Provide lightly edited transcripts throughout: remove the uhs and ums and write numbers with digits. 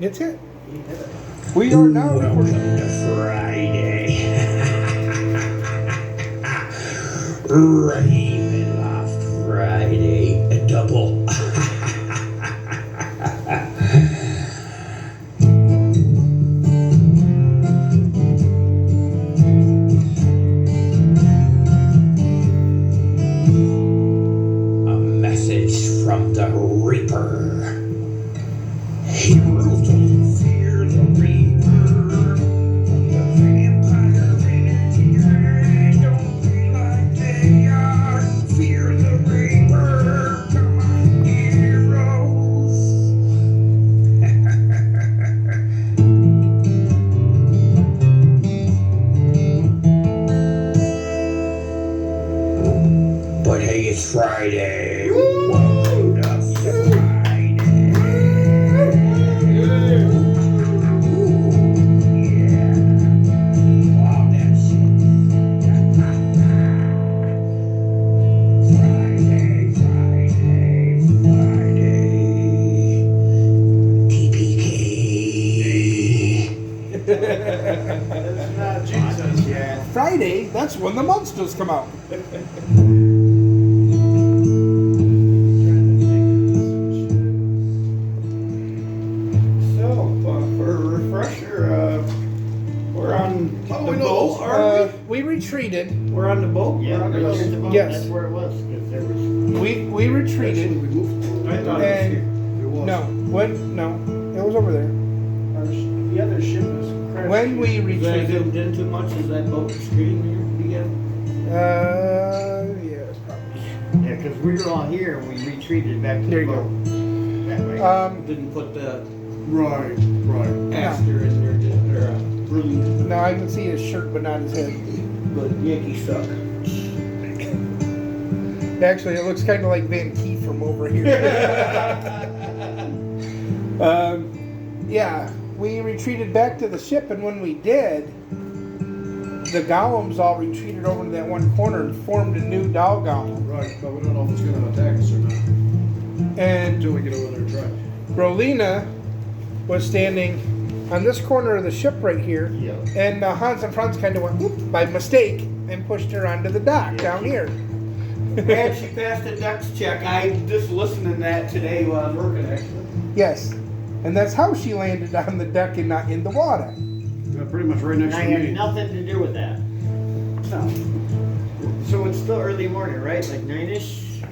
It's it. We are now Welcome to Friday. Ravenloft Friday, a double. A message from the Reaper. Heroes don't fear the Reaper. The vampire energy don't be like they are. Fear the Reaper. Come on, heroes. But hey, it's Friday. Welcome to Friday. Yeah. Wow, that shit. Friday. TPK. That's not Jesus yet. Friday. That's when the monsters come out. So, for a refresher, we're on the boat, are We retreated. We're on the boat? Yeah, We're on the right boat. near the boat. Yes. That's where it was. Because there was. We retreated. I thought it was And here. no, when no, it was over there. The other ship was crashed. When we Is that retreated. zoomed in too much? Is that boat screen here again? Yeah, probably. Yeah, because we were all here and we retreated back to There the you boat. That way. Didn't put the Right. Aster in there, did or Brilliant. No, I can see his shirt, but not his head. But Yankee suck. Actually, it looks kind of like Van Keith from over here. Yeah, we retreated back to the ship, and when we did, the golems all retreated over to that one corner and formed a new doll golem. Right, but we don't know if it's going to attack us or not And until we get over there and try. Rolina was standing on this corner of the ship right here, Yeah. and Hans and Franz kind of went whoop by mistake and pushed her onto the dock down here. Man, she passed the dex check. I just listened to that today while I was working, actually. Yes, and that's how she landed on the deck and not in the water. Yeah, pretty much right next I to had me. nothing to do with that. No. So it's still early morning, right? Like 9-ish?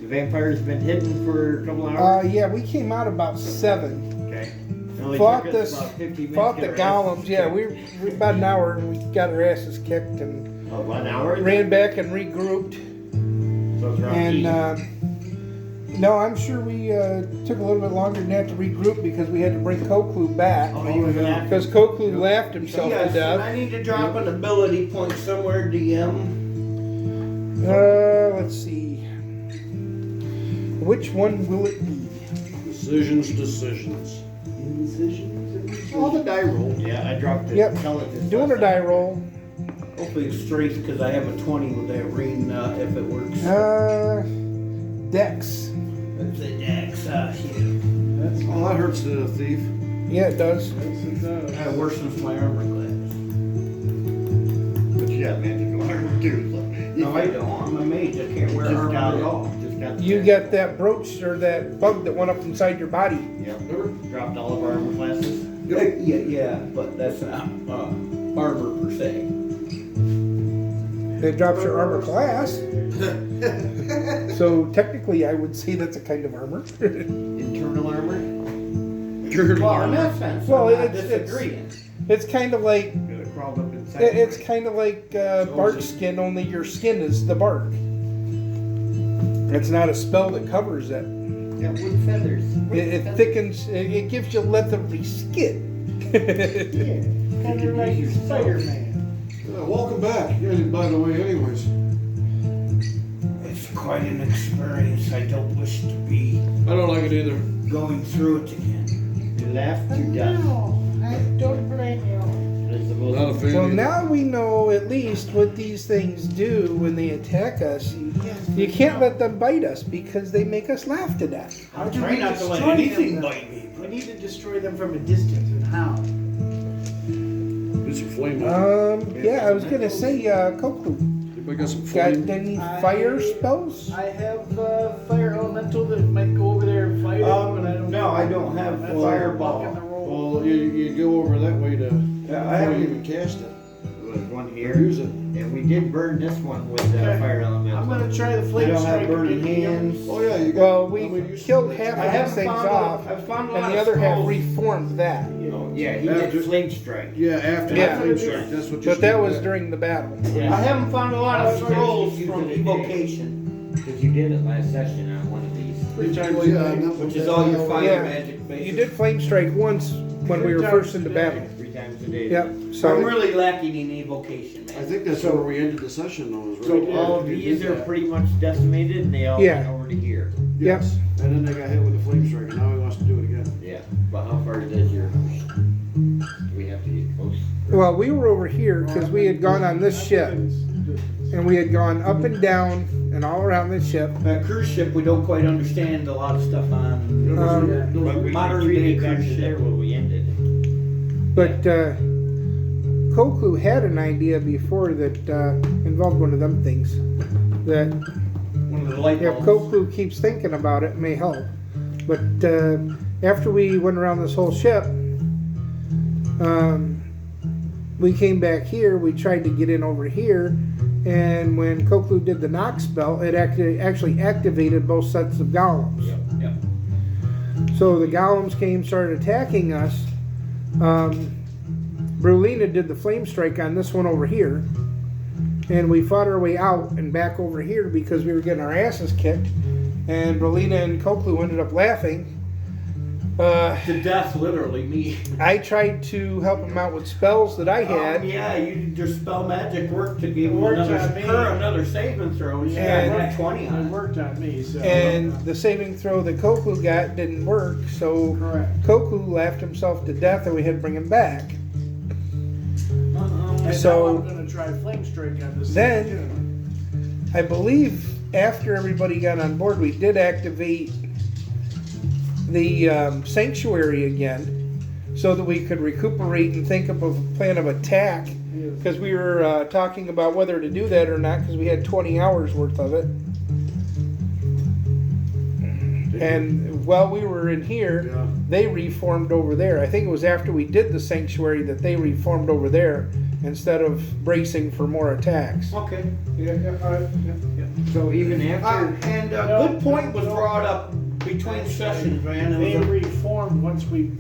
The vampire's been hidden for a couple hours? Yeah, we came out about 7. Okay. It only Fought took us this, about 50 minutes fought to the get our asses golems. Yeah, kicked. we about an hour and we got our asses kicked and Oh, 1 hour? ran back and regrouped. So it's around And 8. no, I'm sure we took a little bit longer than that to regroup because we had to bring Koklu back Oh, you were after. because Koklu laughed himself Yes, to and death. I need to drop an ability point somewhere, DM. Let's see. Which one will it be? Decisions. All the die roll. Yeah, I dropped it. Yep. Intelligence Doing a last die night. roll. Hopefully it's strength because I have a 20 with that ring if it works. Dex. That's a dex. Shit. Oh, that hurts the thief. Yeah, it does. That worsens my armor class. But you got magical armor too. So. No, I don't. I'm a mage. I can't wear Just armor got at it. all. Just got You the- got that brooch or that bug that went up inside your body. Yep. Dropped all of our armor classes. Yeah, but that's not armor per se. That drops your armor class. So technically, I would say that's a kind of armor. Internal armor. Well, in that sense, Well, I'm not it's- disagreeing. It's kind of like Could have crawled up inside. it's kind of like bark skin, only your skin is the bark. It's not a spell that covers it. Yeah, wood feathers. It thickens. It gives you leathery skin. Yeah. Kind of like Spider-Man. Welcome back. Yeah, by the way, anyways. It's quite an experience. I don't wish to be I don't like it either. going through it again. You laughed to death. I don't blame you. That's the most. Not a fan. Well, either. now we know at least what these things do when they attack us. You can't let them bite us because they make us laugh to death. I'm trying not to let anything bite me. We need to destroy them from a distance, and how? Do some flame. Yeah, I was gonna say, Coco, Anybody got some got flame? any fire spells? I have fire elemental that might go over there and fight it, but I don't. No, I don't have That's fireball. rock and roll. Well, you go over that way to, Yeah, I before you haven't. even cast it. There was one Or here, use it. and we did burn this one with Okay. fire elemental. I'm gonna try the I flame don't strike. have burning again. hands. Oh, yeah, you got. Well, I we mean, you killed should- half I of haven't these things found off, I've found a lot and the of other half scrolls. reformed that. Oh, yeah, he After- did flame strike. Yeah, after Yeah. the flame strike, that's what you But that should was do. during the battle. I haven't found a lot of That's what scrolls you from use it today. evocation, Because you did it last session on one of these. Three times Well, a yeah, day. and that- which is all your fire Yeah. magic basically. You did flame strike once when we were first into battle. 3 times a day. Yep, I'm so, really lacking in evocation, I man. think that's where we ended the session though, is So right all there. All of these are pretty much decimated, and they all Yeah. went over to here. Yes. And then they got hit with the flame strike, and now he wants to do it again. Yeah, but how far does your, do we have to get close? well, we were over here because we had gone on this ship, and we had gone up and down and all around this ship. That cruise ship, we don't quite understand a lot of stuff on. But we Modern day retreated back cruise to there ship. where we ended. But Koku had an idea before that involved one of them things. That One of the light if bulbs. Koku keeps thinking about it, it may help. But after we went around this whole ship, we came back here. We tried to get in over here, and when Koku did the knock spell, it actually activated both sets of golems. Yep. So the golems came, started attacking us. Brulina did the flame strike on this one over here, and we fought our way out and back over here because we were getting our asses kicked. And Brulina and Koklu ended up laughing. To death, literally, me. I tried to help him out with spells that I had. Yeah, your spell magic worked to give Worked another, on me. her another saving throw, and she And- had that 20 It on it. worked on me, so. And the saving throw that Koku got didn't work, so Correct. Koku laughed himself to death and we had to bring him back. And So- now I'm gonna try flame strike on this. Then- thing, I believe after everybody got on board, we did activate the sanctuary again so that we could recuperate and think of a plan of attack. too. Because we were talking about whether to do that or not because we had 20 hours worth of it. And while we were in here, Yeah. they reformed over there. I think it was after we did the sanctuary that they reformed over there instead of bracing for more attacks. Okay. Yeah. So even after, And a good point was brought up between sessions, man. It They was a- reformed once we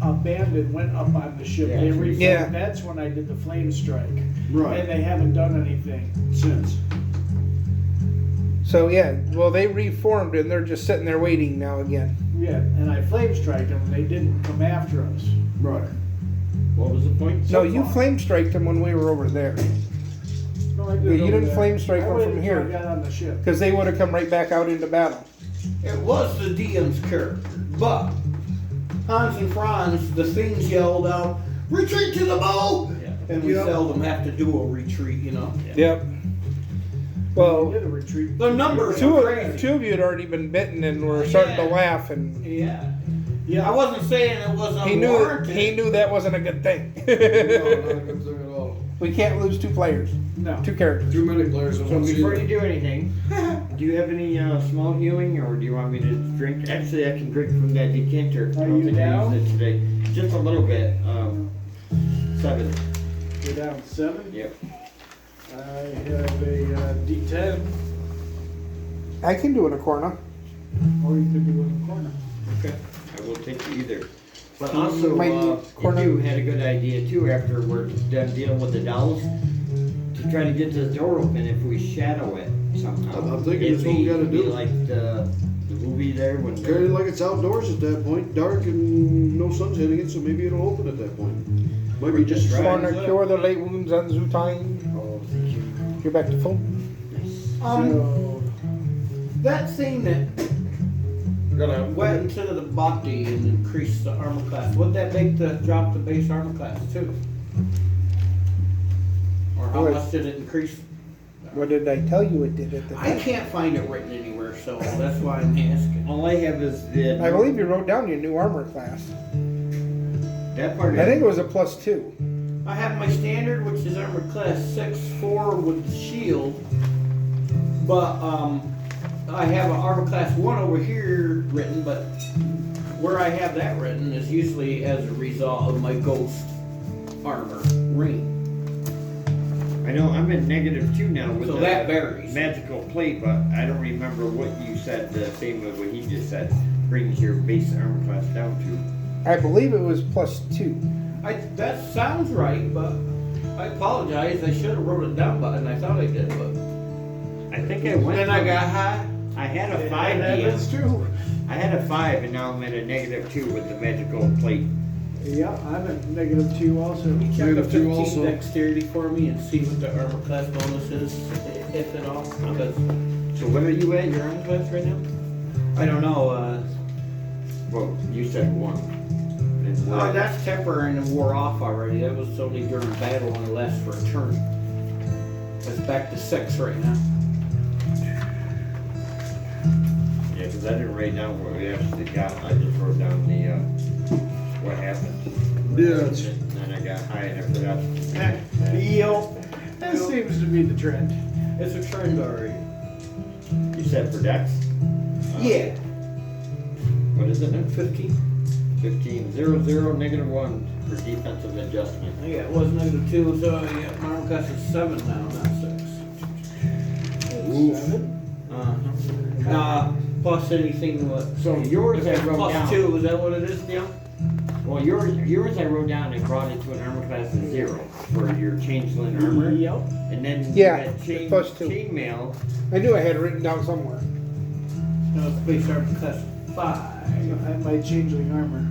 abandoned, went up on the ship. Yeah. They reformed. Yeah. That's when I did the flame strike. Right, And they haven't done anything. since. So yeah, well they reformed and they're just sitting there waiting now again. Yeah, and I flame striked them, and they didn't come after us. Right. what was the point? No, you flame striked them when we were over there No, I Yeah, you over didn't there. flame strike I them waited from till I here. got on the ship. because they would have come right back out into battle. It was the DM's character, but Hans and Franz, the things yelled out, "Retreat to the bow!" Yeah. And we Yep. seldom have to do a retreat, you know. Yep. We Well, did a retreat. The numbers two are of crazy. you had already been bitten and were starting to Yeah. laugh, and Yeah. Yeah, I wasn't saying it was he unwarranted. knew that wasn't a good thing. No, not a good thing at all. We can't lose 2 players, no. 2 characters. Too many players at So once before either. you do anything, do you have any small healing, or do you want me to drink? Actually, I can drink from that decanter. I Are don't you think I down? used it today. Just a little bit. 7. We're down 7. Yep. I have a D10, I can do it a corner. or you could do it in the corner. Okay. I will take either. But also, Might you corner- two had a good idea too after we're done dealing with the dolls to try to get the door open if we shadow it somehow. I'm thinking that's what we gotta It'd be do. like the movie there when Kind of like it's outdoors at that point, dark and no sun's hitting it, so maybe it'll open at that point. Might be just Right. right. Corner cure the late wounds on Zutine. Oh, thank you. You're back to full. Nice. So, That thing that went into the body and increased the armor class, would that make the drop the base armor class too? Or how Would. much did it increase? What did I tell you it did at the I time? can't find it written anywhere, so that's why I'm asking. All I have is the. I believe you wrote down your new armor class. That part. I think it was a +2. I have my standard, which is armor class 6/4 with the shield, but I have an armor class 1 over here written, but where I have that written is usually as a result of my ghost armor ring. I know I'm in -2 now with So the that varies. magical plate, but I don't remember what you said. The same as what he just said brings your base armor class down to. I believe it was +2. That sounds right, but I apologize. I should have wrote it down, and I thought I did, but I think I went. then I got high. I had a 5 That's true. I had a 5, and now I'm at a -2 with the magical plate. Yeah, I'm at -2 also. Check the Negative 2 15 also. dexterity for me and see what the armor class bonus is, if at all. Because So what are you at your armor class right now? I don't know. Well, you said 1. And what- That's temporary and it wore off already. That was only during battle and it lasts for a turn. It's back to 6 right now. Yeah, because I didn't write down what we actually got. I just wrote down the what happened. Yeah, it's, And then I got high and I forgot. That seems to be the trend. It's a trend already. You said for Dex? Yeah. What is it now? 15. 15, 0, 0, -1 for defensive adjustment. Yeah, it was -2, so yeah, my armor class is 7 now, not 6. Plus anything what? So yours I wrote Plus down. 2, is that what it is, Neil? Well, yours I wrote down and brought it to an armor class of 0 for your changeling armor. Yep. And then Yeah, you had +2. chainmail. I knew I had it written down somewhere. No, it's base armor class 5. I my changeling armor.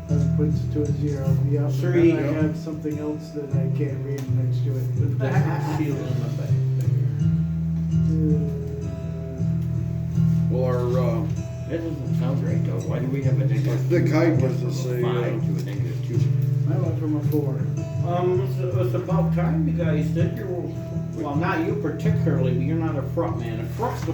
That puts it to a 0. Yep. And 3. then I have something else that I can't read next to it. Shield on my back. well, our, That doesn't sound right though. Why do we have a negative? thick hide Went gives us from a, 5 to a -2. I went from a 4. It's about time you guys did your, well, not you particularly, but you're not a front man. The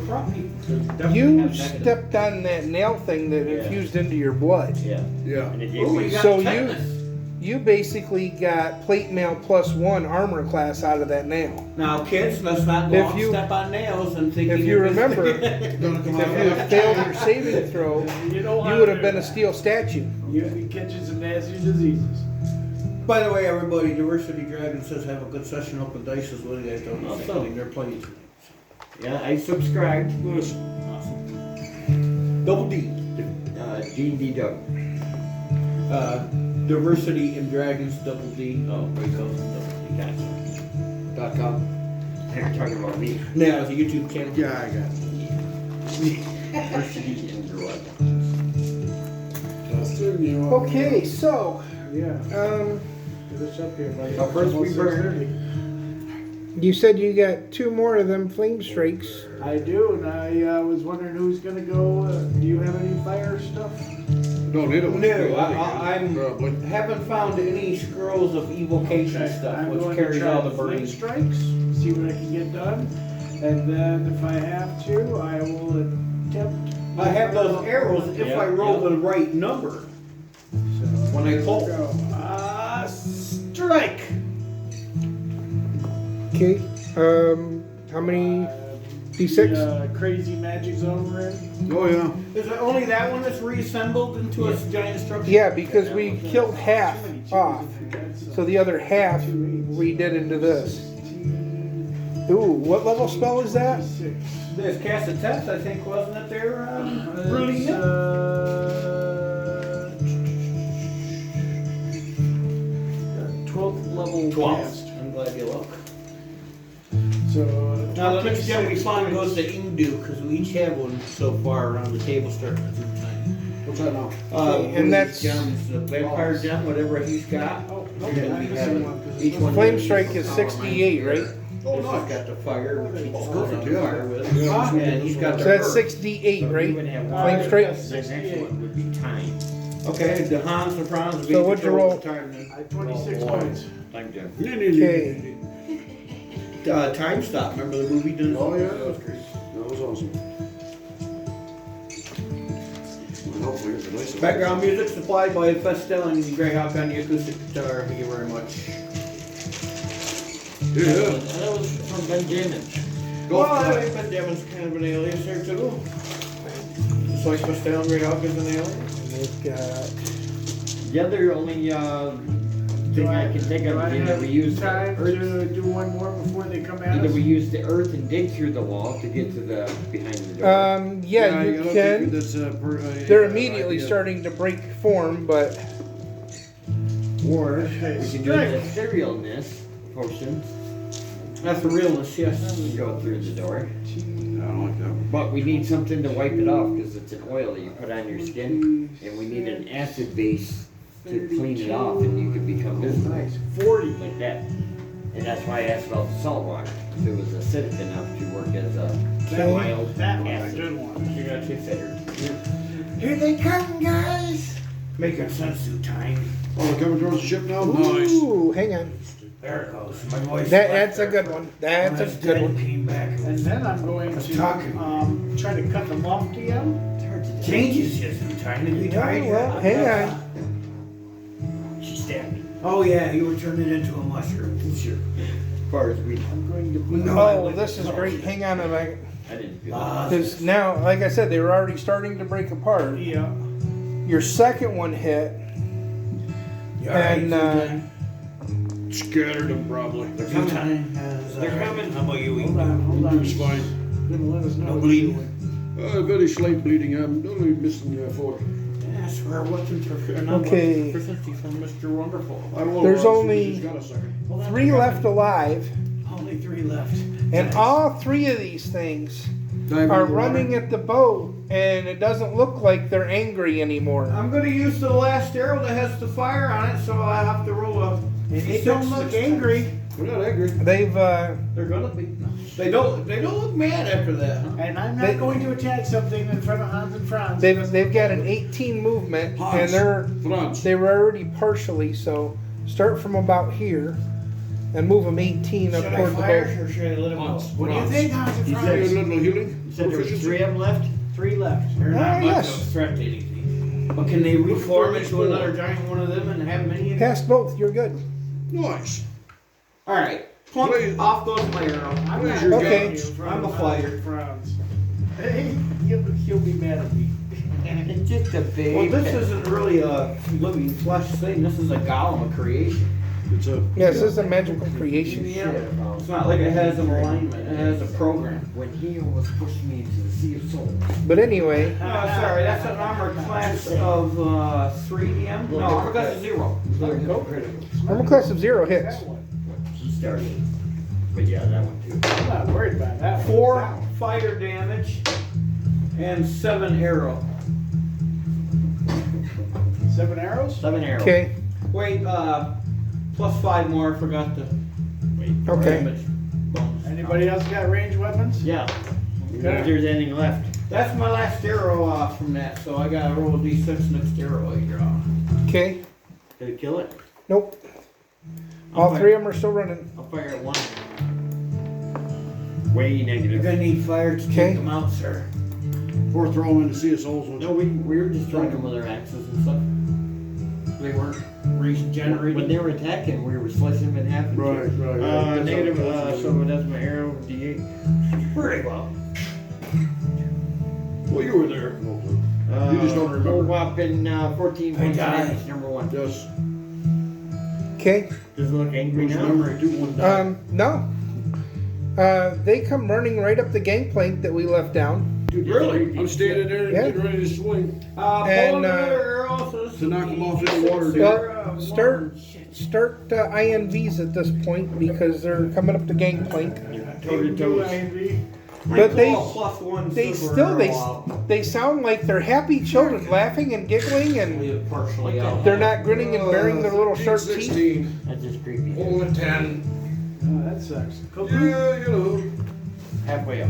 front people definitely You have negative. stepped on that nail thing that Yeah. infused into your blood. Yeah. yeah. And it gave Ooh, me you got So tetanus. You basically got plate mail +1 armor class out of that nail. Now, kids, let's not go If out and you- step on nails and think. if you remember- Gonna come If out. you had failed your saving throw, You don't you would have been a steel statue. You'd be catching some nasty diseases. By the way, everybody, Diversity Dragon says have a good session. Open dice is what you guys don't know. Awesome. They're playing. Yeah, I subscribed. Awesome. Double D. D&D Doug. Diversity and Dragons, double D. Oh, there you go. Gotcha. .com. You're talking about me. Now, it's a YouTube channel. Yeah, I got it. Diversity and Dragons. Okay, so Yeah. Get us up here, buddy. So first we Almost burn. 6:30. you said you got 2 more of them flame strikes. I do, and I was wondering who's gonna go. Do you have any fire stuff? Don't need it. No, Probably. haven't found any scrolls of evocation stuff, I'm which going carries to try all the the flame burning. strikes, see what I can get done, and then if I have to, I will attempt. I have those arrows if I roll the right number. So, When I pull. go. Strike. Okay. How many? D6? The crazy magic zone we're in. Oh, yeah. Is it only that one that's reassembled into a giant structure? Yeah, because we killed half off. So the other half we did into this. Ooh, what level spell is that? This cast of test, I think, wasn't it there? It's, Brilliant. 12th level 12. cast. I'm glad you look. So Now the next gem we 26 find goes points. to Indu, because we each have one so far around the table starting at the time. What's that now? And that's- gems, the vampire gem, whatever he's got. Oh, And okay, then I we see have one, 'cause each it's one. Flame has strike a is power 68, line. right? Oh, This has nice. got the fire, which he just Oh, goes on perfect, yeah. fire with. Yeah. And he's got the So that's herb. 68, So right? you would have Flame one. strike? The next one would be time. Okay, the Hans and Franz. So what'd you roll? I 26 Oh, boy. points. Thank you. Okay. Time Stop. Remember the movie? Oh yeah, That was great. that was awesome. Well, hopefully it's a nice one. Background music supplied by Festel and Greyhawk on the acoustic guitar. Thank you very much. Yeah. That was from Benjamin. Well, I think Benjamin's kind of an alias there too. Just like Festel and Greyhawk is an alias. And they've got. The other only thing I can think of is either we use the time earth, to do one more before they come at either us? we use the earth and dig through the wall to get to the behind the door. Yeah, I you don't think can. that's They're immediately starting to break form, but Or Okay, we can do the cerealness potion That's the realness, yes. and go through the door. I don't like that one. But we need something to wipe it off because it's an oil that you put on your skin, and we need an acid base to clean it off, and you can become visible. Nice, 40. Like that. And that's why I asked about the salt water. If it was acidic enough to work as a mild That was a acid. good one. You gotta take that here. Here they come, guys. Making sunsuit time. Oh, they're coming towards the ship now? Nice. ooh, hang on. There it goes. My voice. That's a good one. That's a good one. Came back. And then I'm going Let's to talk. try to cut the lofty out. It's hard to do. Changes you sometimes. Did you Yeah, tired? well, hang on. She stabbed me. Oh yeah, you were turning into a mushroom. Sure. As far as we know. I'm going to No, I Oh, like this the is color. great. Hang on a minute. I didn't feel Because now, like I said, they were already starting to break apart. Yeah. Your second one hit, and Scattered them probably. They're coming. They're coming. How about you? Hold on, hold on. It's fine. Gonna let us know. No what bleeding? you're doing. Very slight bleeding. I'm only missing 4. Yeah, I swear, what's in Okay. proficiency from Mr. Wonderful? I will, There's since only he's got a second. 3 left alive, Only 3 left. and all 3 of these things Dive are in the running water. at the boat, and it doesn't look like they're angry anymore. I'm gonna use the last arrow that has the fire on it, so I have to roll a. They don't look angry. We're not angry. They've They're gonna be. They don't look mad after that, huh? And I'm They- not going to attack something in front of Hans and Franz. they've got an 18 movement, and Hans, Franz. they were already partially. So start from about here, and move them 18 up Should I toward the fire boat. or should I let him go? Hans, What do you Franz. think, Hans and He Hey, a Franz? little healing. You said there were Proficiency? 3 of them left? 3 left. They're not Ah, much yes. of a threat to anything. But can they reform into another giant one of them and have many? Pass both. You're good. Nice. All right. Plunk, Please. off goes my arrow. I'm Where's not your Okay. going to in front I'm of a Hans fighter. and Franz. Hey, he'll be mad at me. It's just a big. Well, this isn't really a living flesh thing. This is a golem of creation. It's a. Yes, this is a magical creation. Yeah. It's not like it has an alignment. It has a program. When he almost pushed me into the sea of souls. But anyway, No, sorry, that's an armor class of 3DM. No, armor class is 0. armor class of 0 hits. That one. He started. But yeah, that one too. I'm not worried about that one. 4 fire damage and 7 arrow. 7 arrows? 7 arrows. Okay. Wait, plus 5 more. I forgot the Okay. damage bonus. Anybody else got ranged weapons? Yeah. If Okay. there's anything left. That's my last arrow from that, so I gotta roll a d6 next arrow I draw. Okay. Did it kill it? Nope. I'll All fire- 3 of them are still running. I'll fire at 1. Way You're negative. gonna need fire to Okay. take them out, sir. Or throw them in the Sea of Souls. No, we were just trying them with our axes and stuff. They weren't When regenerating. they were attacking, we were slicing them in half. and Right, two. right, right. Negative, so that's my arrow, D8. Very well. Well, you were there. You just don't remember. Whopping 14 Hey, points of guys. damage, number 1. Yes. Okay. Does it look angry Whose now? memory do one die? No. They come running right up the gangplank that we left down. Dude, Really? I'm standing there Yeah. getting ready to swing. Pull And, another arrow so this to knock is them off in the water, dude. Well, start INVs at this point because they're coming up the gangplank. Toe to toes. But they +1 they silver still arrow out. they sound like they're happy children laughing and giggling and Leave it partially out. they're not grinning and bearing their little sharp teeth. 16. That's just creepy. Only 10. Oh, that sucks. Yeah, you know. Halfway up.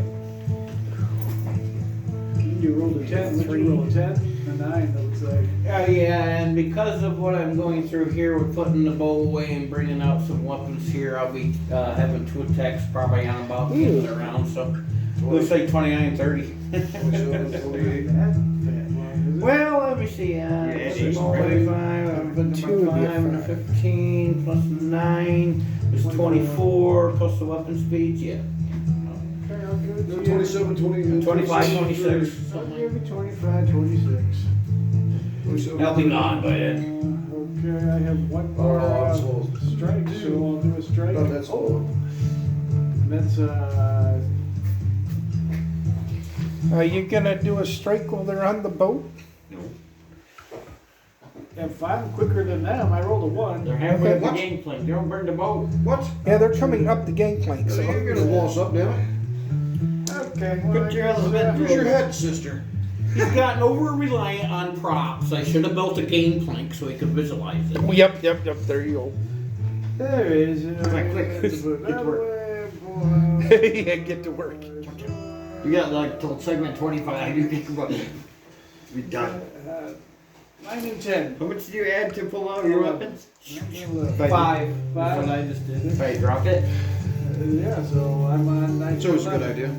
You rolled a 10, would you roll a 10? 9, it looks like. Yeah, and because of what I'm going through here with putting the bow away and bringing out some weapons here, I'll be having 2 attacks probably on about the end of the round. So we'll say 29, 30. 27, 28. Well, let me see. it's 25, I've been to Two would be a 5 and a five. 15 plus 9 is 24 plus the weapon speed. Yeah. Okay, I'll give it to you. 27, 20, 25, 26. I'll give you 25, 26. 27. I'll be gone by then. Okay, I have one more slow. strike, so I'll do a strike. Not that slow. That's Are you gonna do a strike while they're on the boat? if I'm quicker than them, I rolled a 1. They're halfway up the What? gangplank. They don't burn the boat. What? Yeah, they're coming up the gangplank. So So. you're gonna blow us up, damn it. Okay, well, Put your I guess, element Where's your head, sister? He's gotten over reliant on props. I should have built a game plank so he could visualize it. Yep. There you go. there is. Click, click. Let's put it Get to that work. way, boy. Yeah, get to work. You got like till segment 25. You think about it. Be done. 9 and 10. How much do you add to pull out your weapons? 5. Five. That's what I just did. If I drop it. Yeah, so I'm on 9. It's always a good idea.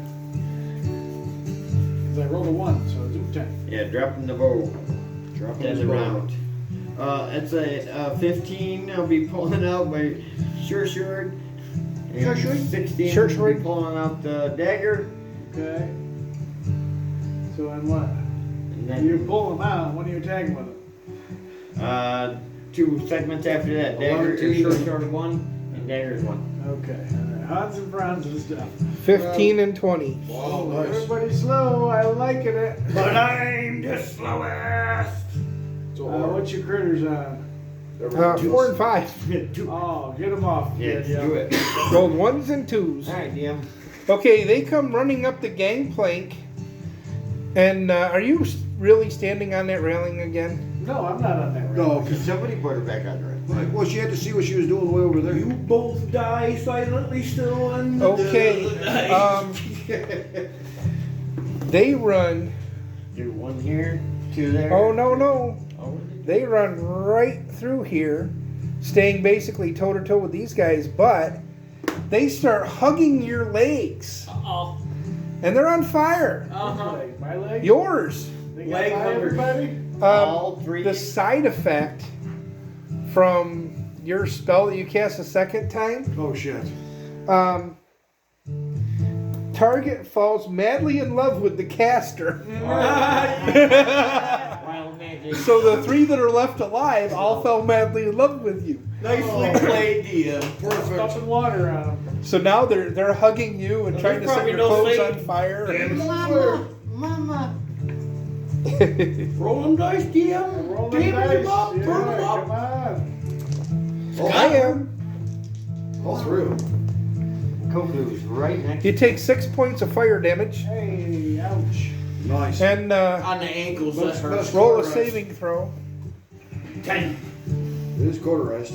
Because I rolled a 1, so it's 10. Yeah, dropping the bow. Drop that the bow. around. It's a 15. I'll be pulling out my short. Sure. 16. Sure. I'll be pulling out the dagger. Okay. So I'm what? And You then pull them out. When are you attacking with them? 2 segments after that. Dagger is short 1 and dagger is 1. Okay. Hans and Franz and stuff. 15 and 20. Wow, nice. Everybody's slow. I liking it. But I'm the slowest. It's all hard. What's your critters on? 4 and 5. 2. Oh, get them off. Yeah, kid, do it. Rolled 1s and 2s. Alright, DM. Okay, they come running up the gangplank. And are you really standing on that railing again? No, I'm not on that. No, Because somebody put her back under it. right. Well, she had to see what she was doing way over there. You both die silently still on the Okay. They run. Do 1 here, 2 there. Oh, no. Oh, They run right through here, staying basically toe to toe with these guys, but they start hugging your legs. Uh-oh. And they're on fire. Uh-huh. Leg. My leg? Yours. They got Leg by huggers. everybody? All 3. The side effect from your spell that you cast a second time, Oh, shit. target falls madly in love with the caster. Wild magic. So the 3 that are left alive all fell madly in love with you. Nicely played, DM. Perfect. Dumping water on them. So now they're hugging you and Well, trying to there's set your probably clothes no on save. fire. Mama. Roll them dice, DM. Roll them Damage dice. them up. Yeah, Burn them come up. on. I am. All 3 of them. Koku's right next You take 6 points of fire damage Hey, ouch. Nice. and On the ankles, that Let's- hurts. let's- roll a Cauterized. saving throw. 10. It is cauterized.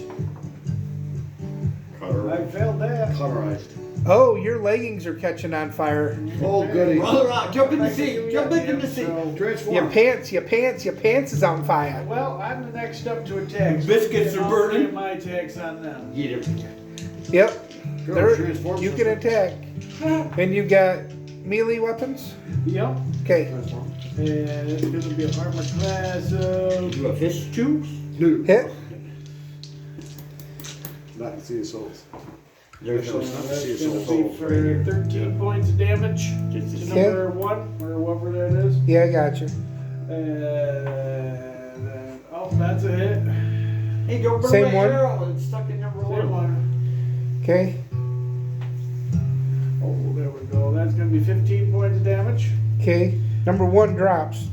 I failed that. Cauterized. Oh, your leggings are catching on fire. Oh, goody. Roll around, jump in the sea, jump into the sea. So, Transform. Your pants is on fire. well, I'm the next up to attack. So Biscuits I'm are all burning. three of my attacks on them. Get him. Yep. Go, They're- transform you can system. attack. And you got melee weapons? Yep. Okay. Transform. And it's going to be an armor class of Do a fish 2? No. Hit. Not to see his souls. There's no Not to that's see his going to souls. be for 13 points of damage to Okay. number 1, or whatever that is. Yeah, I got you. And, oh, that's a hit. Hey, don't burn Same my one? arrow. It's stuck in number Same 1. one. Okay. Oh, there we go. That's going to be 15 points of damage. Okay. Number 1 drops.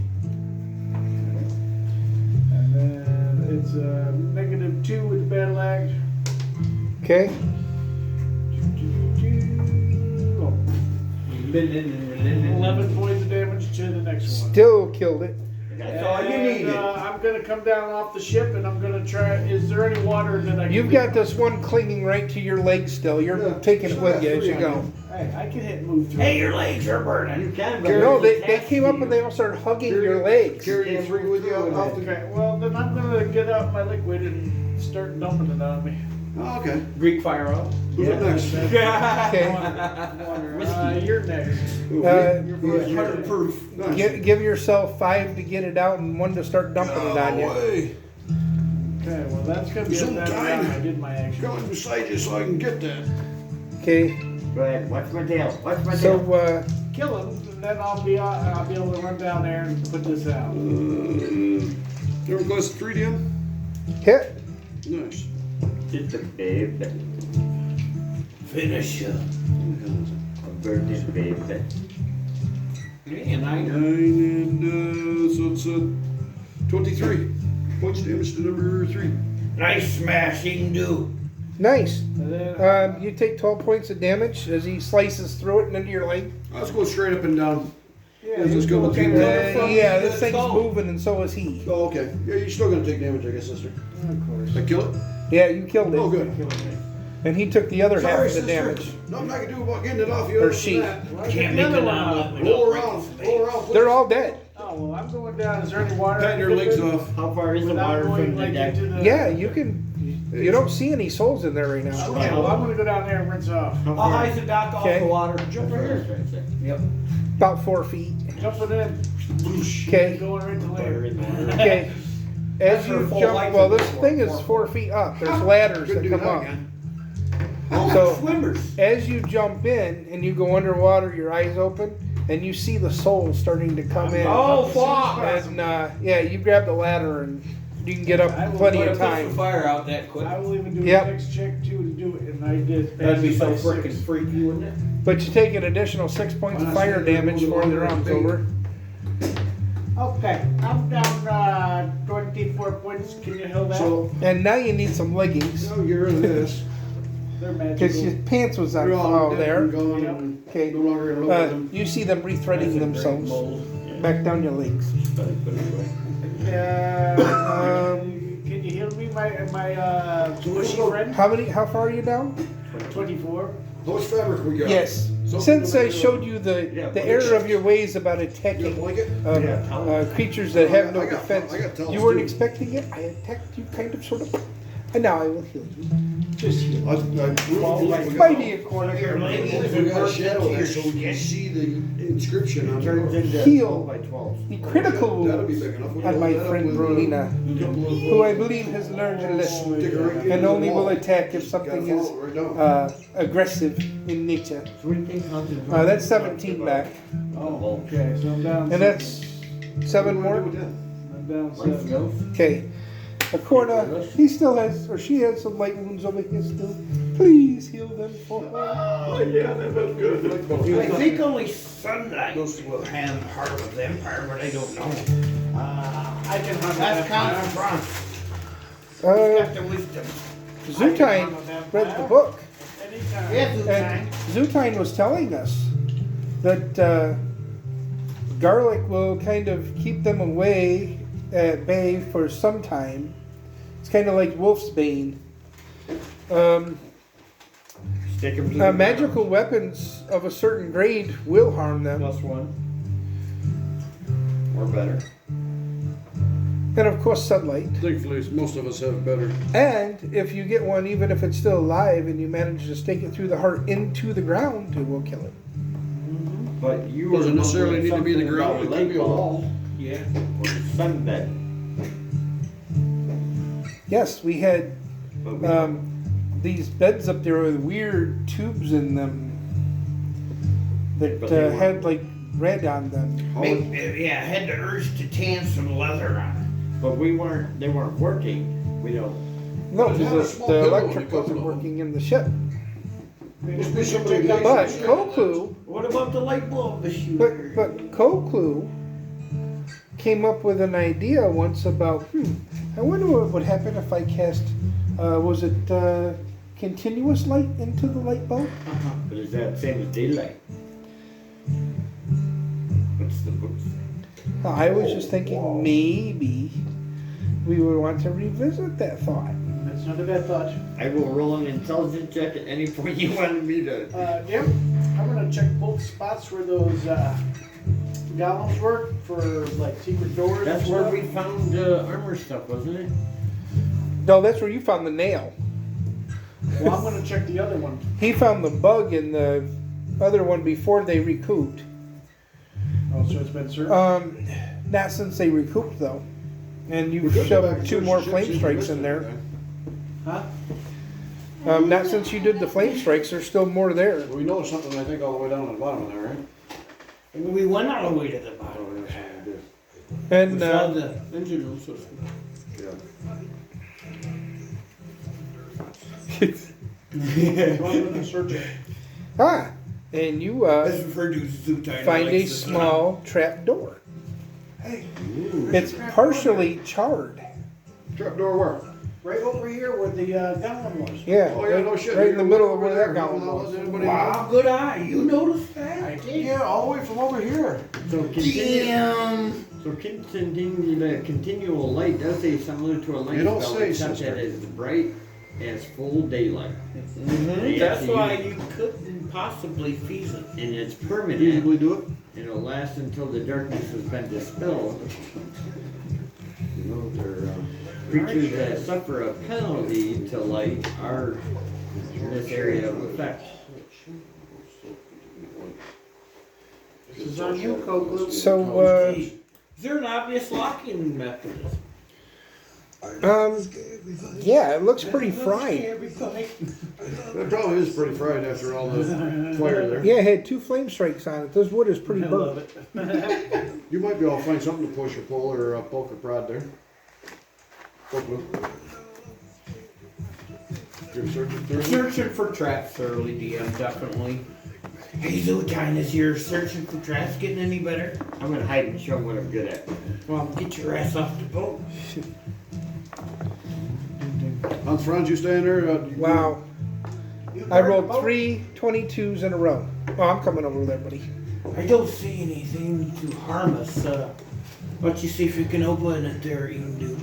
And then it's -2 with the battle axe. Okay. Oh, 11 points of damage to the next one. Still killed it. That's all you And, needed. I'm gonna come down off the ship and I'm gonna try. Is there any water that I can? You've got this one clinging right to your leg still. You're Yeah, taking it still with got you as three you on go. Hey, I can hit and move through. Hey, your legs are burning. You can, No, it's they attached came to up you. and they all started hugging your legs. Carry your three with you off the. Okay, well then I'm gonna get out my liquid and start dumping it on me. Oh, okay. Greek fire up. Who's up next? Okay. Water. You're next. You're 100 proof. Nice. Give yourself 5 to get it out and 1 to start dumping it on you. Away. Okay, well that's gonna be Zoom that time. round. I did my action. Going beside you so I can get that. Okay. Go ahead, watch my tail, watch my So tail. Kill him, and then I'll be able to run down there and put this out. Everyone close to 3 DM? hit. Nice. Just a babe, Finish up. a birthday babe. And I 9 and so it's 23 points damage to number 3. nice smashing do. Nice. And then, You take 12 points of damage as he slices through it and into your leg. Let's go straight up and down. yeah, Let's just go with Okay, two. well, Yeah, Good this thing's call. moving and so is he. Oh, okay. Yeah, you're still gonna take damage, I guess, sister. of course. I kill it? Yeah, you killed Oh, it. good. And he took the other half Sorry, of the sister. damage. Nothing I can do about getting it off you. Or other than she. that. Well, Can't get make the an other one omelet out. without Roll breaking around. some Roll eggs. around. please. They're all dead. Oh well, I'm going down. Is there any water? Patting your legs off. How far is the Without water going from the like deck? into the. Yeah, you can. You don't see any souls in there right now. Okay, well I'm gonna go down there and rinse off. How I'll far? ice it back off Okay. the water. Jump right here. Yep. About 4 feet. Jumping in. Okay. Going right to Water later. in the water. Okay. As That's her you full jump, life well, of this this thing one, is 4 4 feet up. There's ladders Couldn't that do come that up. again. So Swimmers. as you jump in and you go underwater, your eyes open, and you see the souls starting to come in. Oh, fuck. And yeah, you grab the ladder and you can get up I will plenty put of Put the time. fire out that quick. I will even do Yep. the next check too to do it, and I did. That'd be so pass it by freaking 6. freaky, wouldn't it? But you take an additional 6 points of fire damage before the round's over. Okay, I'm down 24 points. Can you hold that? So, And now you need some leggings now you're in this. They're because your magical. pants was on You're all fire dead there. and gone and Okay. no longer in love with them. You see them rethreading themselves back down your legs. Can you heal me, my squishy friend? How far are you down? 24. How much fabric we got? Yes. Something Since to I make it showed up. you Yeah, the error of your ways about You got a attacking blanket? creatures that have no I got defense, towels, you weren't too. expecting it. I attacked you kind of, sort of, and now I will heal you. Just heal. Mighty a corner. Your leggings We and got a burst shadow into there your so we can skin. see the inscription on the Turns door. into Heal. 12 by 12. The critical That'll be wounds big enough. We'll on my load that up friend with, Brolina, couple of, who I believe has learned a lesson stick it right and into only the will wall. attack if Gotta something follow is it right down. aggressive in nature. That's 17 back, Oh, okay, so I'm down. and that's 7 What do more. we do with that? I'm down 7. Okay. Acorda, he still has, or she has some light wounds over here still. Please heal them for her. Oh, yeah, that was good. I think only sunlight will have heart of empire, but I don't know. I can hunt That's that Count fire. Bronze. He's Uh, got the wisdom. Zutine read the book, Anytime. Yeah, and Zutine was telling us that garlic will kind of keep them away at bay for some time. It's kind of like wolf's bane. Stick 'em to the Magical weapons of a certain grade will harm them. ground. +1. Or better. And of course, sunlight. Thankfully, most of us have better. And if you get one, even if it's still alive, and you manage to stake it through the heart into the ground, it will kill it. But you Doesn't were necessarily need to be the something ground, about it could be a light bulb wall. Yeah. or sunbed. Yes, we had But we these beds up there with weird tubes in them that But they weren't- had like red on them. Yeah, I had the urge to tan some leather on it. But they weren't working. We don't. No, It had a because small the pillow electric on the wasn't bottom. working in the ship. Must be somebody But But basic. Koklu, What about the light bulb issue? but Koklu came up with an idea once about, I wonder what would happen if I cast, was it continuous light into the light bulb? But is that same as daylight? What's the book say? I was just thinking maybe we would want to revisit that thought. That's not a bad thought. I will roll an intelligence check at any point you wanted me to. Yep. I'm gonna check both spots where those golems were for like secret doors. That's and where stuff. we found armor stuff, wasn't it? No, that's where you found the nail. Well, I'm gonna check the other one. He found the bug in the other one before they recouped. Oh, so it's been searched. Not since they recouped though. And you We could go back shoved and 2 search more the ship, flame see if we strikes missed in there. anything. Huh? Not since you did the flame strikes, there's still more there. Well, we noticed something, I think, all the way down at the bottom of there, right? And we went all the way to the Oh, bottom. that's what we did. And We saw the engine room system. Yeah. Well, I'm gonna search it. and you That's referred to as zoo time. find a small trap door. It's partially charred. Trapdoor where? Right over here where the golem was. Yeah, Oh, yeah, no shit. right in the middle of Over where there. that golem Well, was. anybody Wow, good eye. You noticed that? I did. Yeah, all the way from over here. So continue. Damn. So the continual light does say similar to a light You don't spell, say, except sister. that it's bright as full daylight, That's why you couldn't possibly freeze it. and it's permanent. Feasibly do it. And it'll last until the darkness has been dispelled. You know, they're, Creatures that suffer a penalty to light are in this area of effect. This is on you, Coke. So, Is there an obvious locking mechanism? yeah, it looks pretty fried. that probably is pretty fried after all the fire there. Yeah, it had 2 flame strikes on it. This wood is pretty I love burnt. it. You might be able to find something to push or pull or poke or prod there. Poke loop. You're searching through? Searching for traps early, DM, definitely. Hey, Zootine, is your searching for traps getting any better? I'm gonna hide and show what I'm good at. Well, get your ass off the boat. Hans Franz, you staying there? Wow. You I heard rolled about- 3 22s in a row. Oh, I'm coming over there, buddy. I don't see anything to harm us. Why don't you see if you can open it there, Indu?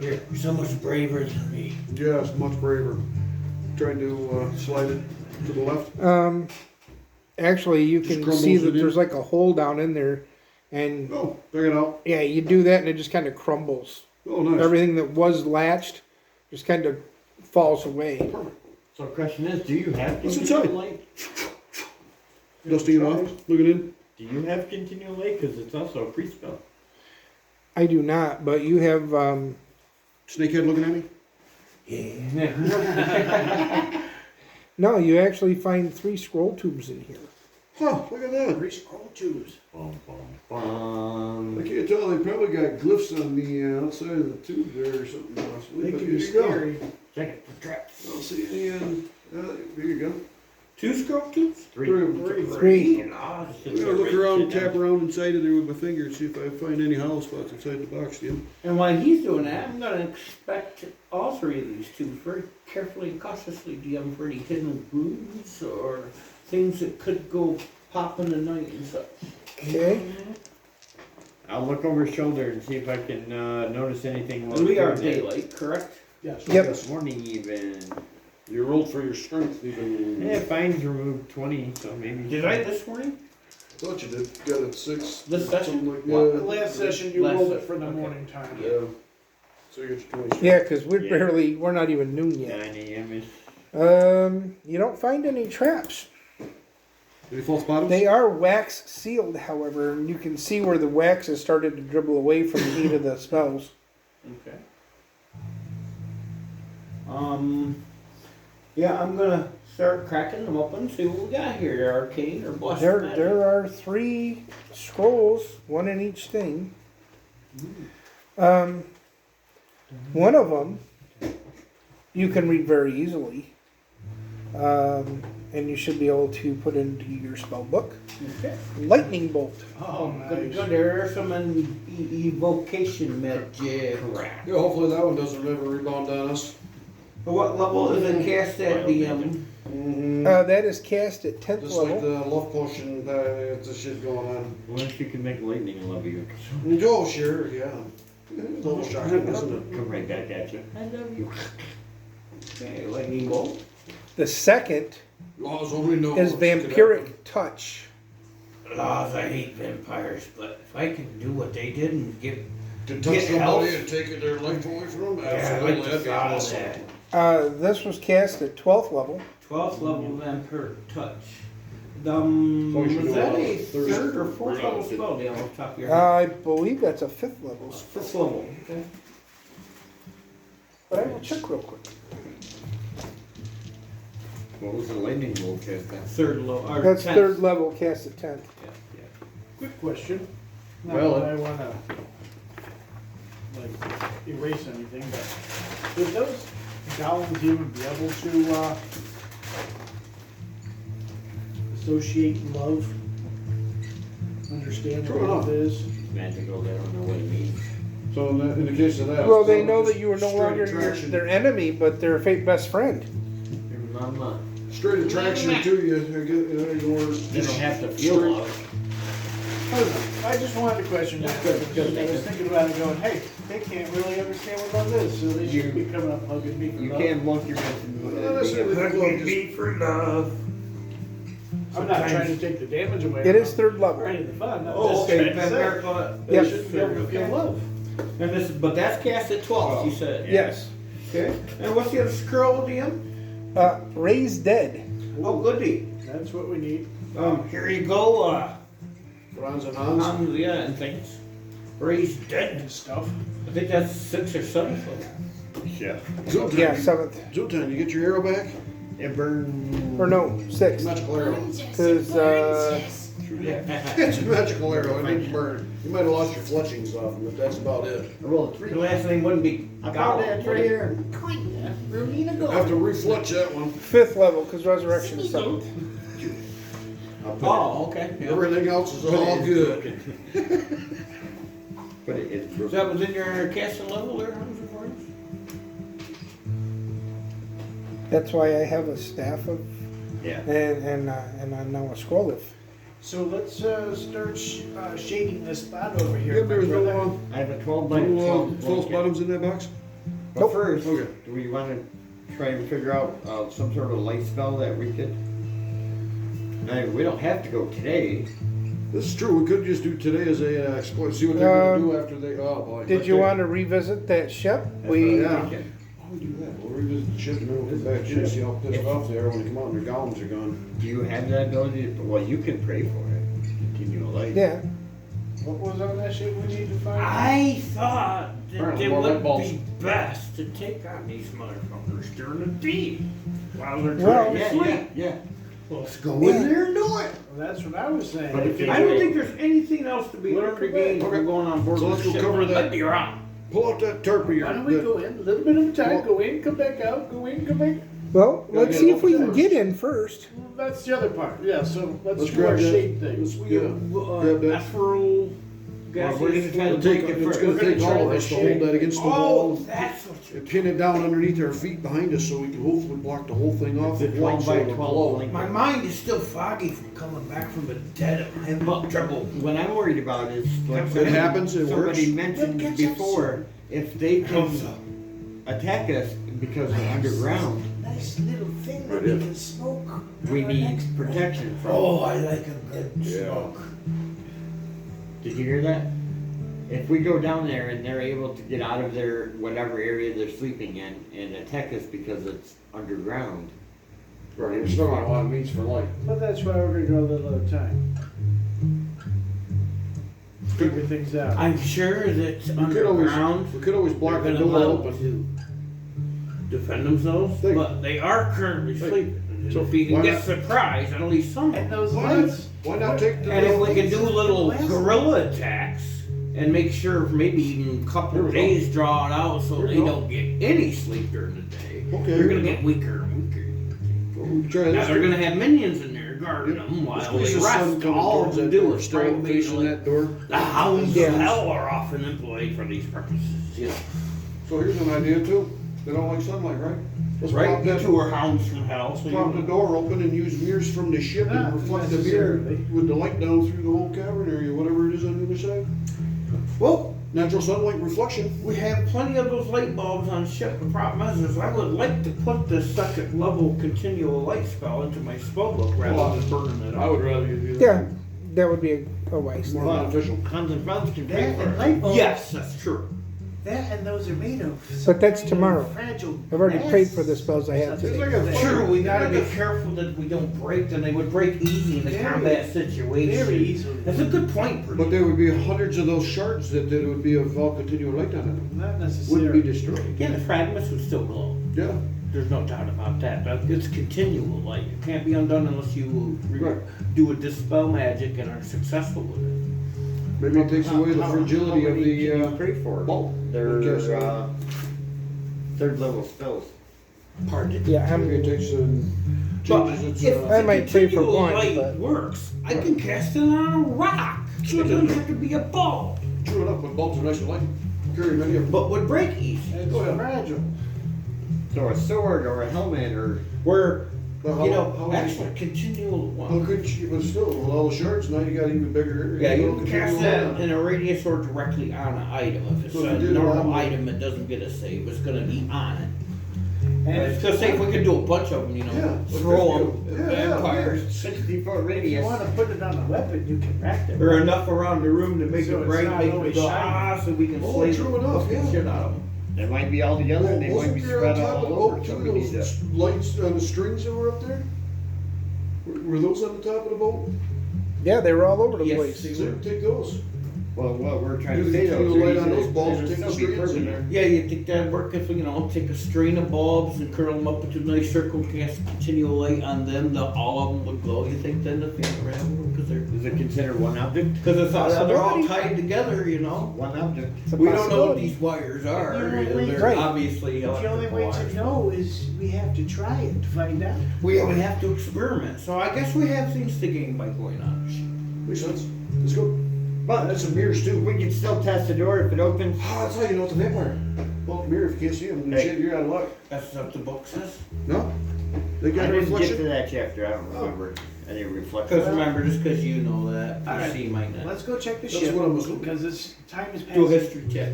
You're so much braver than me. Yes, much braver. Trying to slide it to the left. Actually, you Just can crumbles see it that in. there's like a hole down in there. And Oh, check it out. yeah, you do that and it just kind of crumbles. Oh, nice. Everything that was latched just kind of falls away. So the question is, do you have What's continual inside? light? Dusting it off, looking in. Do you have continual light? Because it's also a pre-spell. I do not, but you have, Snakehead looking at me. no, you actually find 3 scroll tubes in here. Huh, look at that. 3 scroll tubes. I can't tell, they probably got glyphs on the outside of the tube there or something possibly. They But can here be you go. scary. Check it for traps. I don't see any, here you go. 2 scroll tubes? Three of them. 3. Oh, I'm gonna look around, tap around inside of there with my finger and see if I find any hollow spots inside the box, Jim. And while he's doing that, I'm gonna inspect all 3 of these tubes very carefully and cautiously, DM, for any hidden grooves or things that could go pop in the night and such. Okay. I'll look over his shoulder and see if I can notice anything. while And we are doing that. daylight, correct? Yes. Yep. This morning even. You rolled for your strength even. Yeah, fines removed 20, so maybe. Did I this morning? Thought you did, got it 6. This session? Something like The that. last session, you Last rolled it session, for the okay. morning time. Yeah. So you get your 20 strength. Yeah, because we're Yeah. we're not even noon yet. 9 a.m.-ish. You don't find any traps. Any false bottoms? They are wax sealed, however, and you can see where the wax has started to dribble away from the heat of the spells. Okay. Yeah, I'm gonna start cracking them open, see what we got here. Arcane or blessed magic. There are 3 scrolls, 1 in each thing. One of them you can read very easily, and you should be able to put into your spell book. Okay. Lightning bolt. Oh, Good, nice. good. There's some evocation magic. Yeah, hopefully that one doesn't ever rebound on us. What level is it cast at, DM? Mm-hmm. That is cast at 10th Just like level. the love potion, it's a shit going on. What if you can make lightning love you? Oh, sure, yeah. It's a little shocking, isn't it? Come right back at you. I love you. Okay, lightning bolt. The second Laws only know. is what's gonna Vampiric Touch. Laws, I hate vampires, but if I can do what they did and get To touch Get somebody health. and take their life away from them? Yeah, I Absolutely, like the that'd be thought of awesome. that. This was cast at 12th level. 12th level vampire touch. you should Was do that a a Thursday. third or fourth We're level not- spell, Dale, off the top of your head? I believe that's a 5th level. Fifth level, okay. But I will check real quick. What was the lightning bolt cast at? Third level, or That's 10th. 3rd level, cast at 10th. Quick question. Not Well, that I wanna, like, erase anything, but would those golems even be able to, associate love? Understand what love is? Magical, they don't know what it means. So in the case of that. Well, they so know just that you are no straight longer attraction- their enemy, but their best friend. Your mama. Straight attraction to you, or They don't have to feel straight- love. I don't know. I just wanted to question that, because I was thinking about it going, hey, they can't really understand what love is, so they should be coming up hugging me for You love. can't monkey into Not necessarily love, just- for love. I'm not trying to take the damage away. It is from 3rd level. or any of the fun. I'm Oh, just okay, trying to say, vampire touch. they Yep. should be able to feel love. And this, but that's cast at 12, you said. Yes. Okay. And what's the other scroll, DM? Raise Dead. Oh, goody. That's what we need. Here you go, Franz and Hans. yeah, and things. Raised dead. And stuff. I think that's 6th or 7th level. Yeah. Zoltan, Yeah, 7th. Zoltan, you get your arrow back? It burned. Or no, 6th. Magical arrow. Because, It's a magical arrow, it didn't burn. You might have lost your fletchings off, but that's about it. I rolled a Your 3. last name wouldn't be I found it right here. I have to refletch that one. 5th level, because Resurrection is 7th. I'll put Oh, okay. Yeah. Everything else is it. all good. But it's So that was in your casting level there, Hans, for us? That's why I have a staff of, Yeah. and now a scroll of. So let's start shading this spot over here. Yep, there's my no, brother. I have a 12 by no 12. false blanket. bottoms in that box? But Nope. first, Okay. do we want to try and figure out some sort of light spell that we could? I mean, we don't have to go today. This is true, we could just do today as a, exploit, see what they're gonna do after they, oh boy. Did you want to revisit that ship? That's We, what I'm yeah. thinking. Why would we do that? We'll revisit the ship and then we'll come back and see how pissed off they are when they come out and their golems are gone. Do you have that ability? Well, you can pray for it. Continue a light. yeah. What was on that shit we need to find? I thought that Apparently it more light would bulbs. be best to take on these motherfuckers during the day while they're Well, trying to Yeah, sleep. yeah. Let's go in there and do it. Well, that's what I was saying. But if you- I don't think there's anything else to be Let her learned or come back. gained from going on board So with let's the go ship. cover that. I'd be wrong. Pull out that tarp of yours. Why don't we go in, a little bit at a time, go in, come back out, go in, come back. Well, Gotta let's get see it if we open can first. get in first. Well, that's the other part, yeah, so let's Let's do our grab that. shade thing. Let's, yeah. Grab that. Ethereal gases. we're gonna try to It'll take, break it it's first. gonna We're gonna take try all of to us to shade. hold that against the Oh, wall that's what you. and pin it down underneath our feet behind us so we can hopefully block the whole thing off It's with a light 12 so by it'll 12 glow. blanket. My mind is still foggy from coming back from the dead. I'm having trouble. What I'm worried about is like It happens, it somebody works. mentioned before, if they Hope can so. attack us because we're underground, Nice little thing Right that we in. can smoke. we need protection from. Oh, I like a good Yeah. smoke. Did you hear that? If we go down there and they're able to get out of their whatever area they're sleeping in and attack us because it's underground, Right, we're still got a lot of means for light. But that's why we're gonna go a little at a time. Figure things out. I'm sure that We could always, underground we could always they're block the gonna door let open. to defend themselves, Think. but they are currently Think. sleeping. And So if you can why get not- surprised, at least some. And those Why not, lights, why not take the And if door we can do open? little guerrilla attacks and make sure maybe even a couple There we of go. days draw it out so There we they go. don't get any sleep during the day, Okay, they're there gonna we get weaker and weaker. We can try Now this. they're gonna have minions in there guarding Yep. them while Squeeze they the sun rest. coming All towards of them that do door, is still try to be facing like, that door. the hounds Yeah. of hell are often employed for these purposes, you know. So here's an idea too. They don't like sunlight, right? Let's Right, pop you that, two are hounds from hell, so pop the you. door open and use mirrors from the ship and Not reflect the mirror necessarily. with the light down through the whole cavern area, whatever it is on the other side. Well, Natural sunlight reflection. we have plenty of those light bulbs on ship. The problem is I would like to put the second level continual light spell into my spell book rather than burning it I up. would rather you do that. Yeah, that would be a waste. More beneficial. Cons and friends can pay That for and it. light bulbs. Yes, that's true. That and those are made of. But that's some kind of tomorrow. Fragile. I've already glass. paid for the spells I have Something today. like a True, we gotta be Like a- careful that we don't break them. They would break easy in a Very- combat situation. Very easily. That's a good point, But Bruce. there would be hundreds of those shards that would be of all continual light on it. Not Wouldn't necessarily. be destroyed. Yeah, the fragments would still glow. Yeah. There's no doubt about that. But it's continual light. It can't be undone unless you Right. do a dispel magic and are successful with it. Maybe it takes away the How fragility of many the, can you pray for? bulb. They're, Yes. third level spells. Pardon? Yeah, Maybe it I'm, takes, But changes its, if I the might pay for continual one, light but- works, I can cast it on a rock. So it doesn't have to be a bulb. true enough, but bulbs are nice and light. Carry many of them. But would break easy. It's fragile. So a sword or a helmet or Where, But how- you know, how- actually continual How one. could you, but still, with all the shards, now you got even bigger area. Yeah, you Little can cast continual that light. in a radius or directly on an item. If it's So if a you did it normal on- item, it doesn't get a save. It's gonna be on it. And It's gonna say if we could do a bunch of them, you know, Yeah, throw them, yeah, yeah, vampires. 60-foot if you radius. wanna put it on a weapon, you can rack it. There are enough around the room to make So it it's bright, not make it always go, shiny. so we can Oh, slay true the enough, fucking yeah. shit out of them. They might be all together and they might Wasn't be there spread on top all of the over. boat So too, we need to. those lights on the strings that were up there? Were those on the top of the boat? yeah, they were all over the Yes, place. they So take those. Well, what we're trying Do to the say though continual light is on those that bulbs, it'll take the still be strands in permanent. there. Yeah, you think that'd work if, you know, take a string of bulbs and curl them up into a nice circle, cast continual light on them, all of them would glow. You think then if you unravel them, because Is it considered one object? they're all Possibility. tied together, you know? One object. It's a We don't know what possibility. these wires are. The only way- They're Right. obviously The only electrical way wires. to know is we have to try it to find out. We have to experiment. So I guess we have things to gain by going on. Makes sense. Let's go. But That's some mirrors too. we can still test the door if it opens. Ah, that's how you know it's a vampire. Well, mirror, if you can't see them, Hey. shit, you're out of luck. That's what the book says. No? They I got a didn't get to reflection? that chapter. I don't remember any reflection. Because remember, just because you know that, Alright. you see might not. Let's go check the That's ship, what I was looking- because it's, time is Do a passing. history check.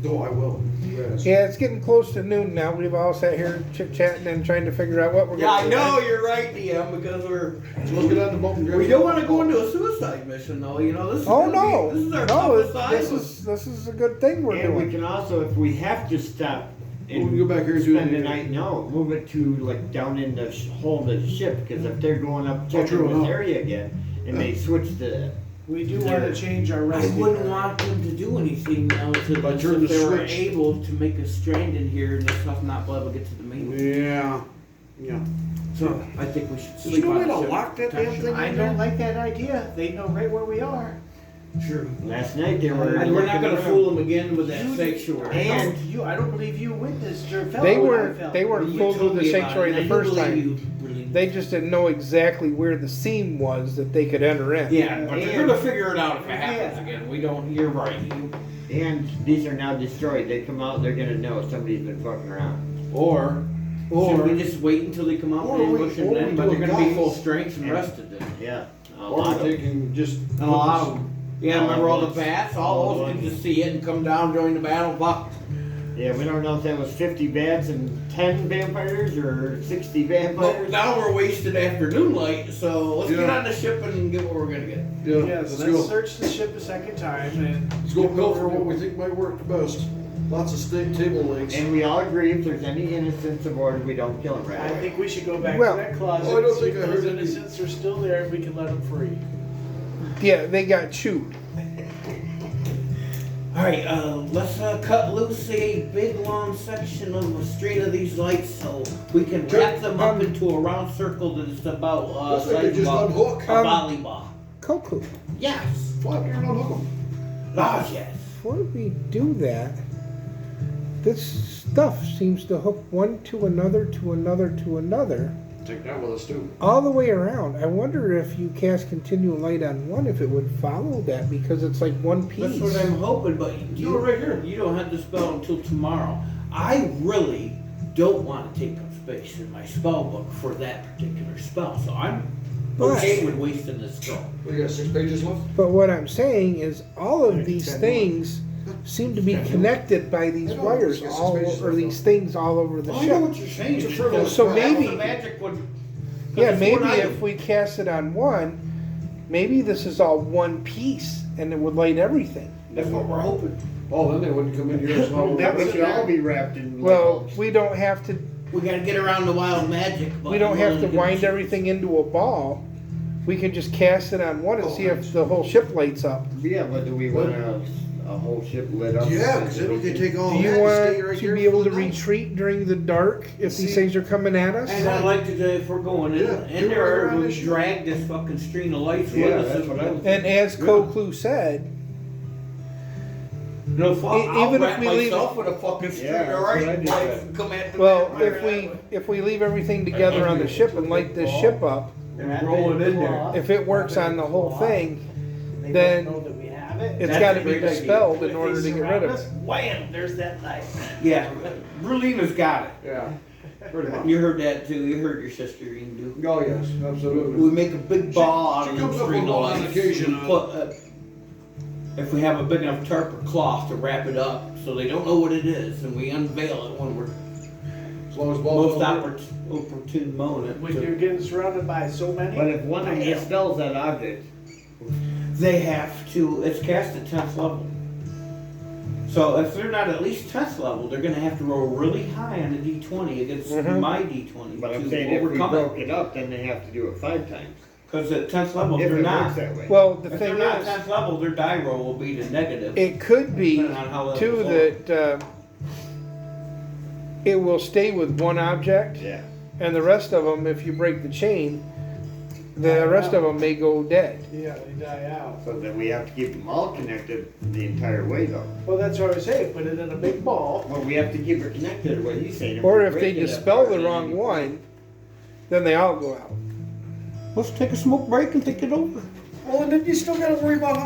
No, I will. Yes. Yeah, it's getting close to noon now. We've all sat here chit-chatting and trying to figure out what we're Yeah, I gonna do. know, you're right, DM, because Let's get on the boat and grab we some- don't want to go into a suicide mission, though, you know, this is Oh, gonna no. be, this is our No, toughest this is a good thing we're And we doing. can also, if we have to stop and We'll go back here and do spend the the- night, no, move it to like down in the hold of the ship, because if they're going up true checking this enough. area again, and they switch the, We do wanna change our I resting. wouldn't want them to do anything now to By this turning if the they were switch. able to make a strand in here and this stuff not be able to get to the main. Yeah. Yeah. So I think we should There's sleep no on way the to ship. lock that damn thing I in don't there? like that idea. They know right where we are. Sure. last night they were. And we're not gonna looking fool around. them again with that You- sanctuary. And you, I don't believe you witnessed or felt They what I weren't, felt. they weren't You fooled told with the me about sanctuary it, the and I do first believe time. you really- They just didn't know exactly where the seam was that they could enter in. Yeah, but they're And- gonna figure it out if it happens Yeah. again. We don't, you're right. And these are now destroyed. They come out, they're gonna know somebody's been fucking around. Or should we just wait until they come out or and we- ambush or and we then, do but they're a gonna be guise. full strength and Yeah. rested then. Yeah, a Or lot of they them. can just. And a lot of them. Yeah, remember all the All bats? All all those can ones. just see it and come down during the battle. Fuck. Yeah, we don't know if that was 50 bats and 10 vampires or 60 But vampires. now we're wasted afternoon light, so let's get Yeah. on the ship and get what we're gonna get. Yeah, Yes, let's let's go. search the ship a second time and. Let's go for what we think might work best. Lots of steak table legs. And we all agree if there's any innocents aboard, we don't kill them right I away. think we should go back Well- to that closet Oh, I don't and see think if I those heard any- innocents are still there and we can let them free. Yeah, they got chewed. Alright, let's cut loose a big long section of a string of these lights so we can wrap them up into a round circle that is about Looks like they size just of unhook. a volleyball. Coco, Yes. Flap here and unhook them. Ah, yes. before we do that, this stuff seems to hook one to another to another to another, Take that with us too. all the way around. I wonder if you cast continual light on one, if it would follow that, because it's like one piece. That's what I'm hoping, but Do it right here. you don't have the spell until tomorrow. I really don't want to take up space in my spell book for that particular spell, so I'm okay with wasting this scroll. We got 6 pages left? But what I'm saying is, all of these things seem to be connected by these I know, wires, it's all spaces or these left. things all over the I know what ship. you're saying. It's a frivolous So spell. maybe- The magic would. 'cause Yeah, it's maybe one item. if we cast it on one, maybe this is all one piece and it would light everything. That's what we're hoping. Oh, then they wouldn't come in here as well. That would all be wrapped in. Well, bulbs. we don't have to. We gotta get around the wild magic. But We don't I'm have to willing give wind it- everything into a ball. We can just cast it on one and see if the whole ship lights up. Yeah, but do we want a whole ship lit up? Yeah, because then we could take all Do you that and want stay right to here be able for to the night. retreat during the dark if these See- things are coming at us? And I'd like to, if we're going in, Yeah, in do it there, around we this year. drag this fucking string of lights Yeah, with us. that's what I was- And as Koklu said, No fuck, I'll even if wrap we leave myself with a fucking string Yeah, of that's what I lights did that. and come at the well, man if we leave everything together on the ship and light this ship up, and roll it in there. if it works on the whole thing, They then don't know that we have it. it's That's got a to be great idea. dispelled If in order they to get rid surround of us, it. wham, there's that light. Yeah, Berlina's got it. Yeah, pretty much. You heard that too. You heard your sister Indu. Oh, yes, We absolutely. make a big ball out she of comes the up string with of one on lights. occasion, We put, if we have a big enough tarp or cloth to wrap it up so they don't know what it is, and we unveil it when we're As long as balls most don't work. opportune moment. When you're getting surrounded by so many. But if one of them dispels that object, They have to, it's cast at 10th level. So if they're not at least 10th level, they're gonna have to roll really high on a D20 against Mhm. my D20 but I'm to saying if we overcome broke it. it up, then they have to do it 5 times. Because at 10th level, if If they're it not, works that way. Well, the if thing they're not is, 10th level, their die roll will be the negative. it could be Depending on how too level that it will stay with one object, Yeah. and the rest of them, if you break the chain, the rest of them may go dead. Yeah, they die out. So then we have to keep them all connected the entire way though. Well, that's what I was saying, put it in a big ball. Well, we have to keep it connected, what he's saying. Or we if they break it dispel apart, the then wrong we- one, then they all go out. Let's take a smoke break and take it over. Well, and then you still gotta worry about